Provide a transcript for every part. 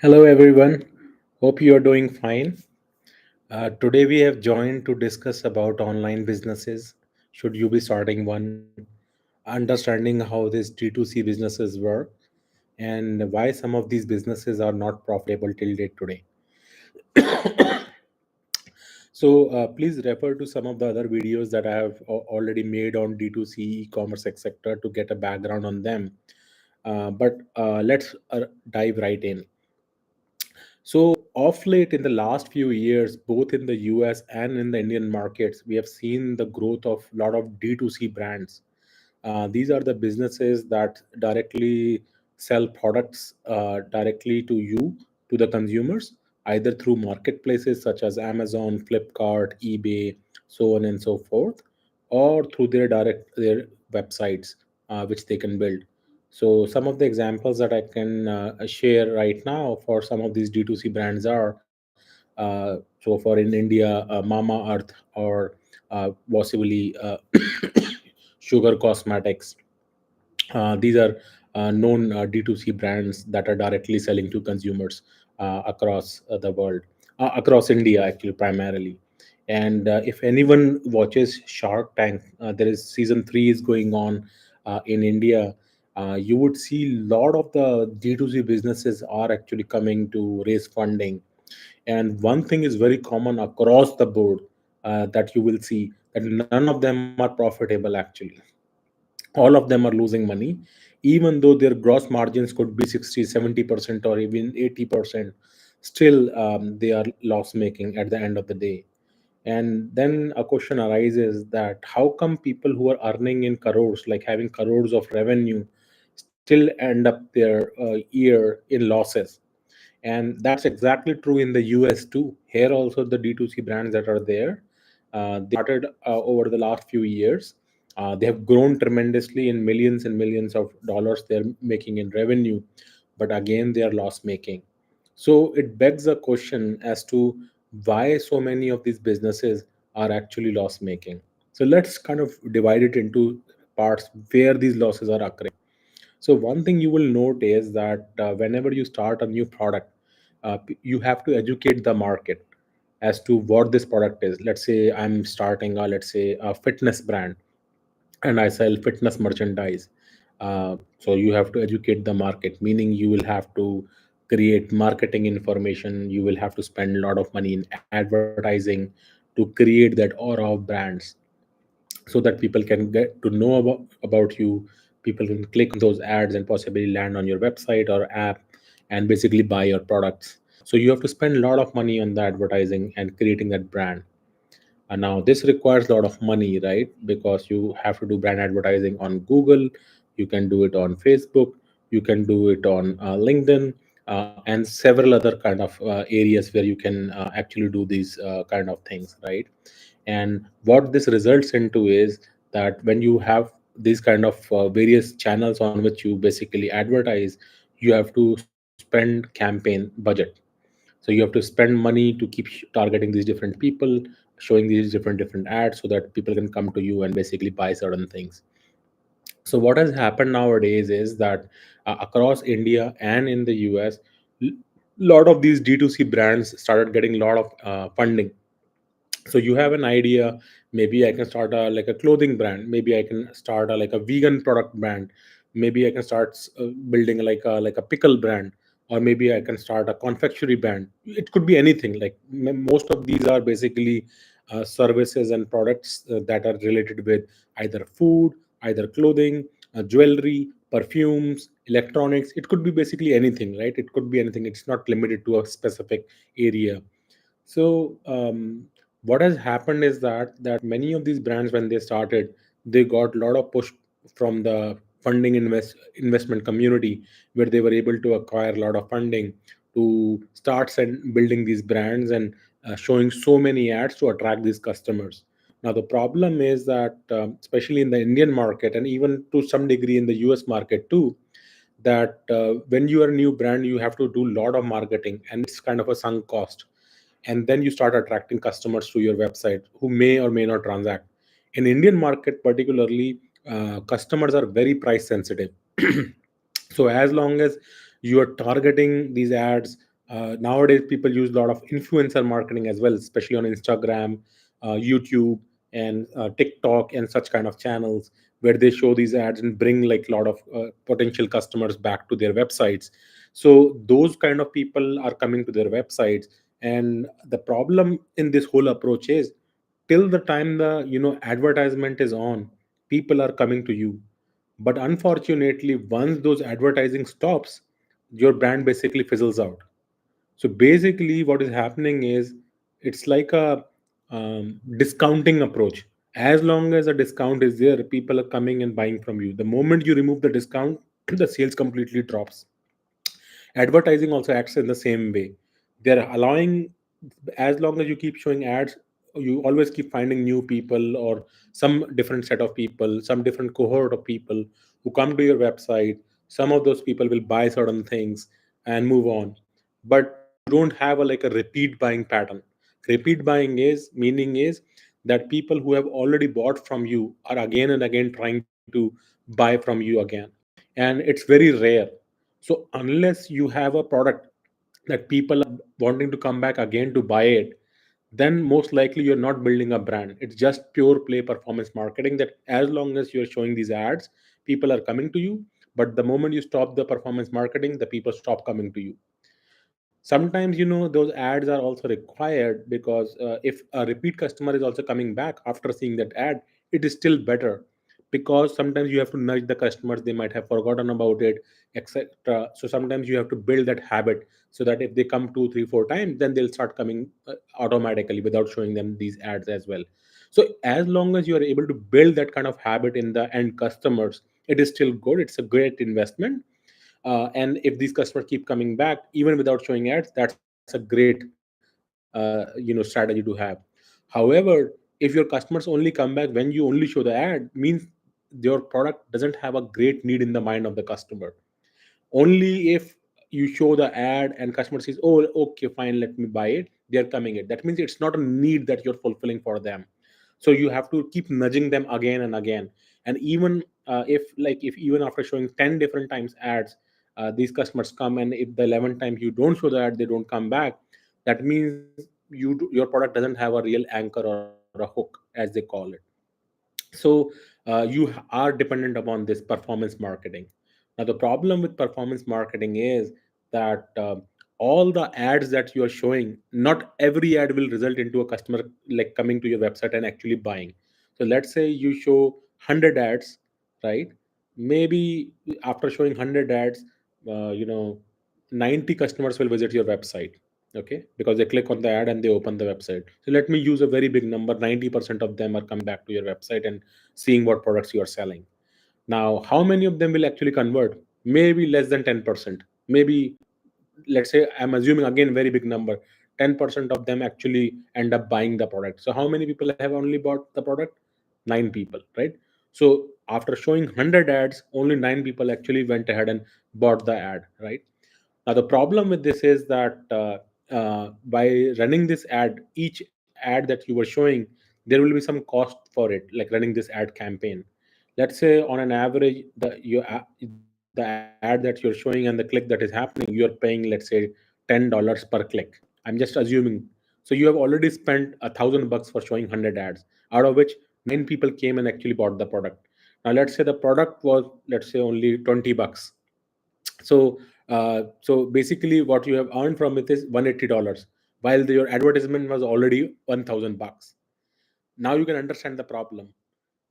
Hello, everyone. Hope you are doing fine. Today, we have joined to discuss about online businesses. Should you be starting one? Understanding how these D2C businesses work and why some of these businesses are not profitable till date today. Please refer to some of the other videos that I have already made on D2C, e-commerce, etc., to get a background on them. But let's dive right in. Off late in the last few years, both in the US and in the Indian markets, we have seen the growth of a lot of D2C brands. These are the businesses that directly sell products directly to you, to the consumers, either through marketplaces such as Amazon, Flipkart, eBay, so on and so forth, or through their websites, which they can build. So some of the examples that I can share right now for some of these D2C brands are so for in India, Mama Earth or possibly Sugar Cosmetics. These are known D2C brands that are directly selling to consumers across the world, across India, actually, primarily. And if anyone watches Shark Tank, there is season three is going on in India. You would see a lot of the D2C businesses are actually coming to raise funding. And one thing is very common across the board that you will see that none of them are profitable actually. All of them are losing money, even though their gross margins could be 60, 70% or even 80%. Still, they are loss making at the end of the day. And then a question arises that how come people who are earning in crores, like having crores of revenue, still end up their year in losses? And that's exactly true in the US too. Here also the D2C brands that are there, they started over the last few years. They have grown tremendously in millions and millions of dollars they're making in revenue, but again they are loss making. So it begs a question as to why so many of these businesses are actually loss making. So let's kind of divide it into parts where these losses are occurring. So one thing you will note is that whenever you start a new product, you have to educate the market as to what this product is. Let's say I'm starting a, let's say, a fitness brand and I sell fitness merchandise. So you have to educate the market, meaning you will have to create marketing information. You will have to spend a lot of money in advertising to create that aura of brands so that people can get to know about you. People can click on those ads and possibly land on your website or app and basically buy your products. So you have to spend a lot of money on the advertising and creating that brand. And now this requires a lot of money, right? Because you have to do brand advertising on Google, you can do it on Facebook, you can do it on LinkedIn, and several other kind of areas where you can actually do these kind of things, right? And what this results into is that when you have these kind of various channels on which you basically advertise, you have to spend campaign budget. So you have to spend money to keep targeting these different people, showing these different ads so that people can come to you and basically buy certain things. So what has happened nowadays is that across India and in the US, lot of these D2C brands started getting a lot of funding. So you have an idea, maybe I can start a like a clothing brand, maybe I can start a like a vegan product brand, maybe I can start building like a pickle brand, or maybe I can start a confectionery brand. It could be anything. Like most of these are basically services and products that are related with either food, either clothing, jewelry, perfumes, electronics. It could be basically anything, right? It could be anything. It's not limited to a specific area. So what has happened is that many of these brands, when they started, they got a lot of push from the investment community, where they were able to acquire a lot of funding to start building these brands and showing so many ads to attract these customers. Now the problem is that especially in the Indian market and even to some degree in the US market too, that when you are a new brand, you have to do a lot of marketing and it's kind of a sunk cost. And then you start attracting customers to your website who may or may not transact. In Indian market particularly, customers are very price sensitive. So as long as you are targeting these ads Nowadays people use a lot of influencer marketing as well, especially on Instagram, YouTube, and TikTok and such kind of channels, where they show these ads and bring like a lot of potential customers back to their websites. So those kind of people are coming to their websites, and the problem in this whole approach is, till the time the advertisement is on, people are coming to you. But unfortunately, once those advertising stops, your brand basically fizzles out. So basically, what is happening is, it's like a discounting approach. As long as a discount is there, people are coming and buying from you. The moment you remove the discount, the sales completely drops. Advertising also acts in the same way. They're allowing, as long as you keep showing ads, you always keep finding new people, or some different set of people, some different cohort of people who come to your website. Some of those people will buy certain things and move on, but you don't have a like a repeat buying pattern. Repeat buying is meaning is that people who have already bought from you are again and again trying to buy from you again, and it's very rare. So unless you have a product that people are wanting to come back again to buy it, then most likely you're not building a brand. It's just pure play performance marketing, that as long as you're showing these ads, people are coming to you. But the moment you stop the performance marketing, the people stop coming to you. Sometimes those ads are also required, because if a repeat customer is also coming back after seeing that ad, it is still better, because sometimes you have to nudge the customers, they might have forgotten about it, etc. So sometimes you have to build that habit, so that if they come 2 3 4 times, then they'll start coming automatically without showing them these ads as well. So as long as you are able to build that kind of habit in the end customers, it is still good, it's a great investment. And if these customers keep coming back even without showing ads, that's a great strategy to have. However, if your customers only come back when you only show the ad, means your product doesn't have a great need in the mind of the customer. Only if you show the ad and customer says, oh okay fine, let me buy it, they're coming it, that means it's not a need that you're fulfilling for them. So you have to keep nudging them again and again. And even if even after showing 10 different times ads, these customers come, and if the 11th time you don't show the ad, they don't come back, that means your product doesn't have a real anchor or a hook, as they call it. So you are dependent upon this performance marketing. Now the problem with performance marketing is that all the ads that you are showing, not every ad will result into a customer like coming to your website and actually buying. So let's say you show 100 ads, right? Maybe after showing 100 ads, uh, you know 90 customers will visit your website, okay, because they click on the ad and they open the website. So let me use a very big number: 90% of them are coming back to your website and seeing what products you are selling. Now how many of them will actually convert? Maybe less than 10%. Maybe, let's say, I'm assuming again very big number, 10% of them actually end up buying the product. So how many people have only bought the product? 9 people, right? So after showing 100 ads, only 9 people actually went ahead and bought the ad, right? Now, the problem with this is that by running this ad, each ad that you were showing, there will be some cost for it, like running this ad campaign. Let's say on an average, the ad that you're showing and the click that is happening, you are paying, let's say, $10 per click. I'm just assuming. So you have already spent $1,000 for showing 100 ads, out of which 9 people came and actually bought the product. Now, let's say the product was, let's say, only $20. So basically what you have earned from it is $180, while your advertisement was already $1,000. Now you can understand the problem.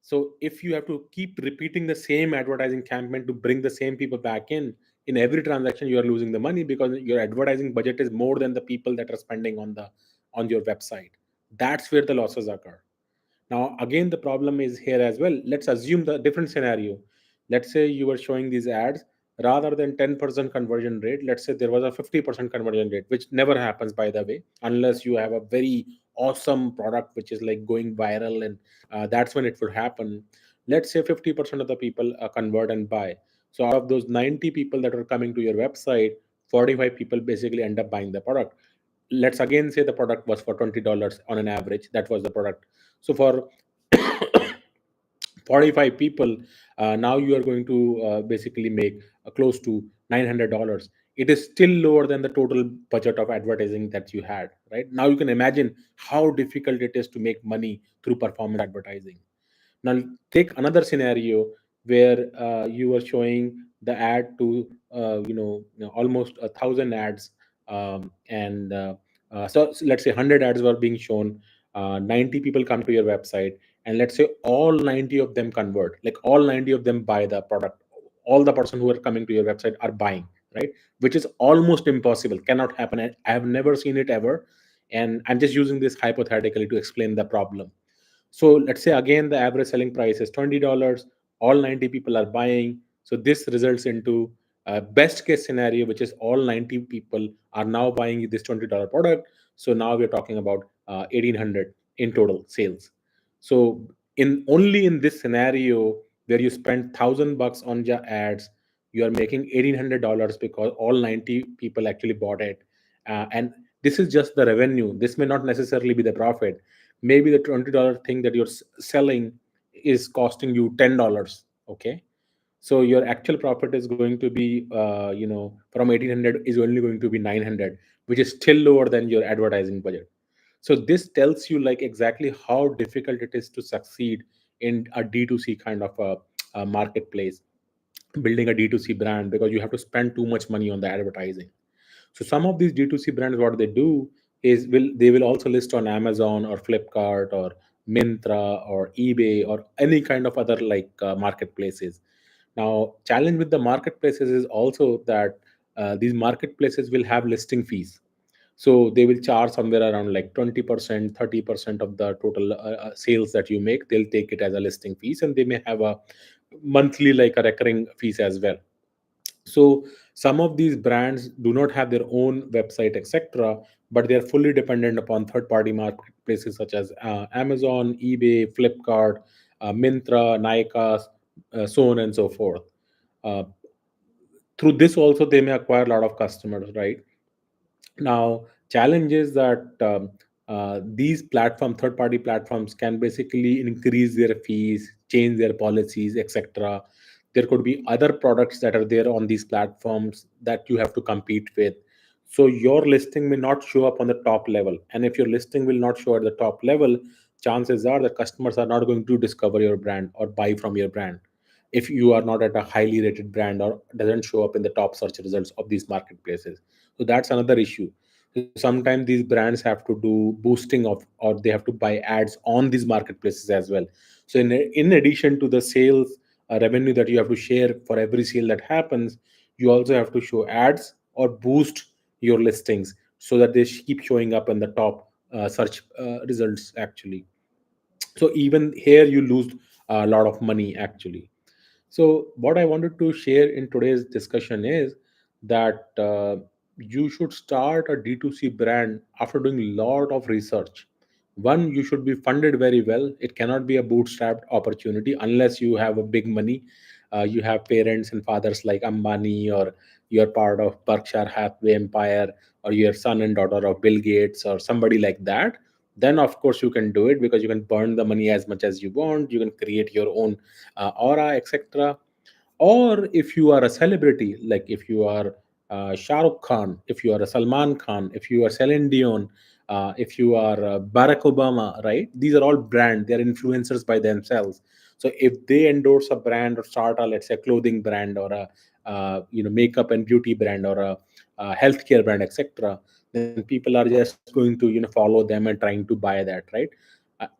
So if you have to keep repeating the same advertising campaign to bring the same people back in every transaction, you are losing the money, because your advertising budget is more than the people that are spending on your website. That's where the losses occur. Now, again, the problem is here as well. Let's assume the different scenario. Let's say you were showing these ads, rather than 10% conversion rate, let's say there was a 50% conversion rate, which never happens, by the way, unless you have a very awesome product which is like going viral, and that's when it will happen. Let's say 50% of the people convert and buy. So out of those 90 people that are coming to your website, 45 people basically end up buying the product. Let's again say the product was for $20 on an average. That was the product. So for 45 people, now you are going to basically make close to $900. it is still lower than the total budget of advertising that you had. Right now, you can imagine how difficult it is to make money through performance advertising. Now, take another scenario where you are showing the ad to almost 1,000 ads, and so let's say 100 ads were being shown. 90 people come to your website, and let's say all 90 of them convert. Like all 90 of them buy the product. All the person who are coming to your website are buying, right? Which is almost impossible. Cannot happen. I have never seen it ever, and I'm just using this hypothetically to explain the problem. So let's say again the average selling price is $20. All 90 people are buying. So this results into a best case scenario, which is all 90 people are now buying this $20 product. So now we're talking about 1,800 in total sales. So in only in this scenario where you spend $1,000 on your ads, you are making $1,800 because all 90 people actually bought it. And this is just the revenue. This may not necessarily be the profit. Maybe the $20 thing that you're selling is costing you $10. Okay, so your actual profit is going to be from 1,800 is only going to be 900, which is still lower than your advertising budget. So this tells you like exactly how difficult it is to succeed in a D2C kind of a marketplace, building a D2C brand, because you have to spend too much money on the advertising. So some of these D2C brands, what they do is will also list on Amazon or Flipkart or Myntra or eBay or any kind of other like marketplaces. Now, challenge with the marketplaces is also that these marketplaces will have listing fees. So they will charge somewhere around like 20%, 30% of the total sales that you make. They'll take it as a listing fees, and they may have a monthly like a recurring fees as well. So some of these brands do not have their own website, etc., but they are fully dependent upon third party marketplaces such as Amazon, eBay, Flipkart, Myntra, Nykaa, so on and so forth. uh, Through this also they may acquire a lot of customers, right? Now, challenge is that these third party platforms can basically increase their fees, change their policies, etc. There could be other products that are there on these platforms that you have to compete with. So your listing may not show up on the top level. And if your listing will not show at the top level, chances are that customers are not going to discover your brand or buy from your brand if you are not at a highly rated brand or doesn't show up in the top search results of these marketplaces. So that's another issue. So sometimes these brands have to do boosting of, or they have to buy ads on these marketplaces as well. So in addition to the sales revenue that you have to share for every sale that happens, you also have to show ads or boost your listings so that they keep showing up in the top search results actually. So even here you lose a lot of money actually. So, what I wanted to share in today's discussion is that you should start a D2C brand after doing a lot of research. One, you should be funded very well. It cannot be a bootstrapped opportunity unless you have a big money. You have parents and fathers like Ambani, or you're part of Berkshire Hathaway Empire, or you're son and daughter of Bill Gates, or somebody like that. Then, of course, you can do it because you can burn the money as much as you want. You can create your own aura, etc. Or if you are a celebrity, like if you are Shah Rukh Khan, if you are a Salman Khan, if you are Celine Dion, if you are Barack Obama, right? These are all brand. They are influencers by themselves. So if they endorse a brand or start a, let's say, a clothing brand or a makeup and beauty brand or a healthcare brand, etc., then people are just going to follow them and trying to buy that, right?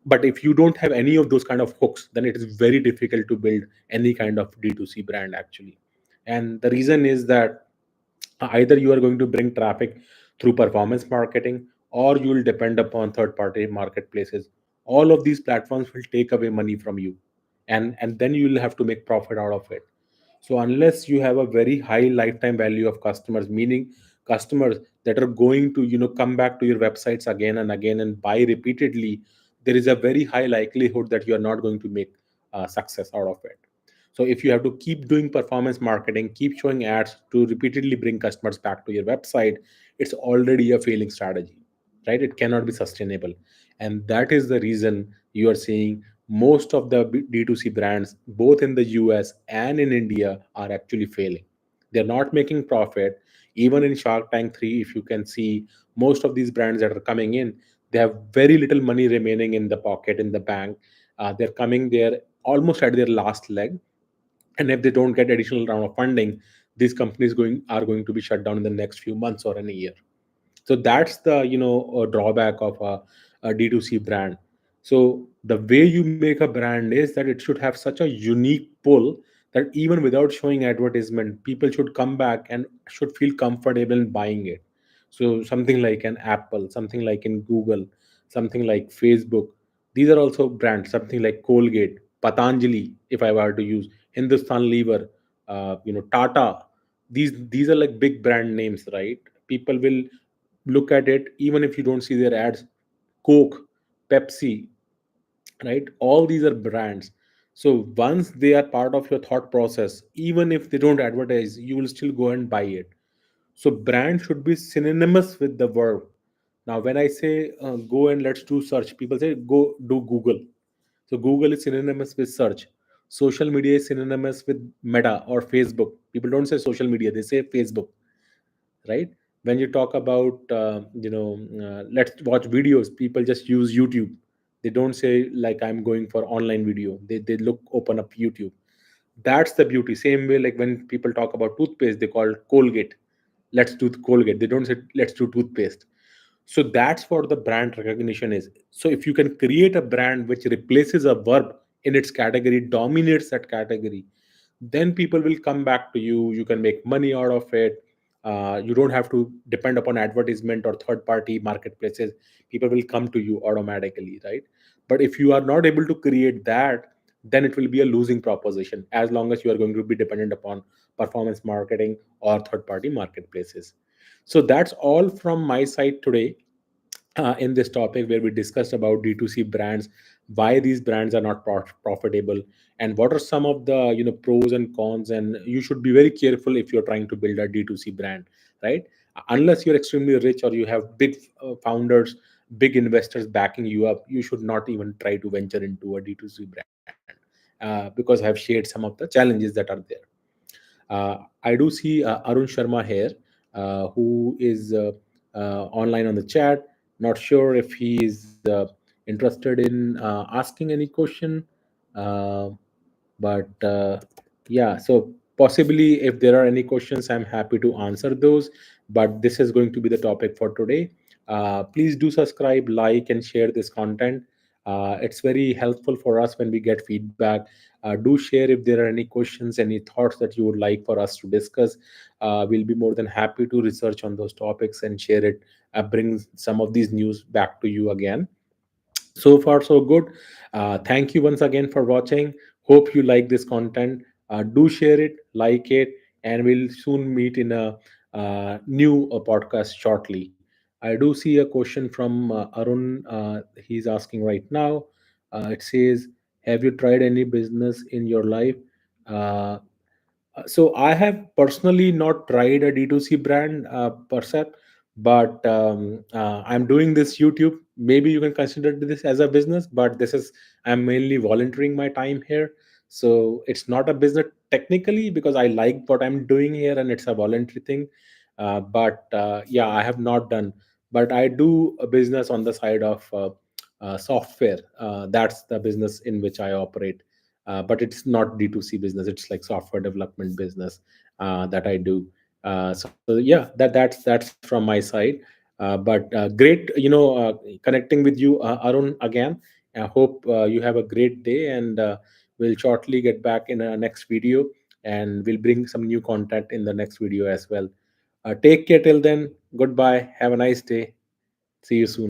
But if you don't have any of those kind of hooks, then it is very difficult to build any kind of D2C brand actually. And the reason is that either you are going to bring traffic through performance marketing, or you will depend upon third party marketplaces. All of these platforms will take away money from you, and then you will have to make profit out of it. So unless you have a very high lifetime value of customers, meaning customers that are going to come back to your websites again and again and buy repeatedly, there is a very high likelihood that you are not going to make success out of it. So if you have to keep doing performance marketing, keep showing ads to repeatedly bring customers back to your website, it's already a failing strategy, right? It cannot be sustainable. And that is the reason you are seeing most of the D2C brands, both in the US and in India, are actually failing. They're not making profit. Even in Shark Tank 3, if you can see, most of these brands that are coming in, they have very little money remaining in the pocket, in the bank. They're coming there almost at their last leg, and if they don't get additional round of funding, these companies going to be shut down in the next few months or in a year. So that's the drawback of a D2C brand. So the way you make a brand is that it should have such a unique pull that even without showing advertisement, people should come back and should feel comfortable in buying it. So something like an Apple, something like in Google, something like Facebook, these are also brands. Something like Colgate, Patanjali, if I were to use Hindustan Lever, Tata. These are like big brand names, right? People will look at it even if you don't see their ads. Coke, Pepsi, right? All these are brands. So once they are part of your thought process, even if they don't advertise, you will still go and buy it. So brand should be synonymous with the verb. Now when I say go and let's do search, people say go do Google. So Google is synonymous with search. Social media is synonymous with Meta or Facebook. People don't say social media, they say Facebook, right? When you talk about let's watch videos, people just use YouTube. They don't say like I'm going for online video. They look open up YouTube. That's the beauty. Same way, like when people talk about toothpaste, they call Colgate, let's do Colgate. They don't say let's do toothpaste. So that's what the brand recognition is. So if you can create a brand which replaces a verb in its category, dominates that category, then people will come back to you. You can make money out of it. You don't have to depend upon advertisement or third party marketplaces. People will come to you automatically, right? But if you are not able to create that, then it will be a losing proposition, as long as you are going to be dependent upon performance marketing or third party marketplaces. So that's all from my side today, in this topic where we discussed about D2C brands, why these brands are not profitable, and what are some of the pros and cons. And you should be very careful if you're trying to build a D2C brand, right? Unless you're extremely rich or you have big founders, big investors backing you up, you should not even try to venture into a D2C brand, because I've shared some of the challenges that are there. I do see Arun Sharma here, who is online on the chat. Not sure if he is interested in asking any question, uh, but yeah, so possibly if there are any questions, I'm happy to answer those. But this is going to be the topic for today. Please do subscribe, like, and share this content. It's very helpful for us when we get feedback. Do share if there are any questions, any thoughts that you would like for us to discuss. We'll be more than happy to research on those topics and share it, bring some of these news back to you again. So far so good. Thank you once again for watching. Hope you like this content. Do share it, like it, and we'll soon meet in a new podcast shortly. I do see a question from Arun. He's asking right now. It says, have you tried any business in your life? uh, so I have personally not tried a D2C brand per se, but I'm doing this YouTube. Maybe you can consider this as a business, but this is, I'm mainly volunteering my time here. So it's not a business technically, because I like what I'm doing here and it's a voluntary thing. But yeah, I have not done, but I do a business on the side of software. That's the business in which I operate, but it's not D2C business. It's like software development business that I do. So yeah, that's from my side. But great, connecting with you, Arun, again. I hope you have a great day, and we'll shortly get back in a next video, and we'll bring some new content in the next video as well. Take care till then. Goodbye. Have a nice day. See you soon.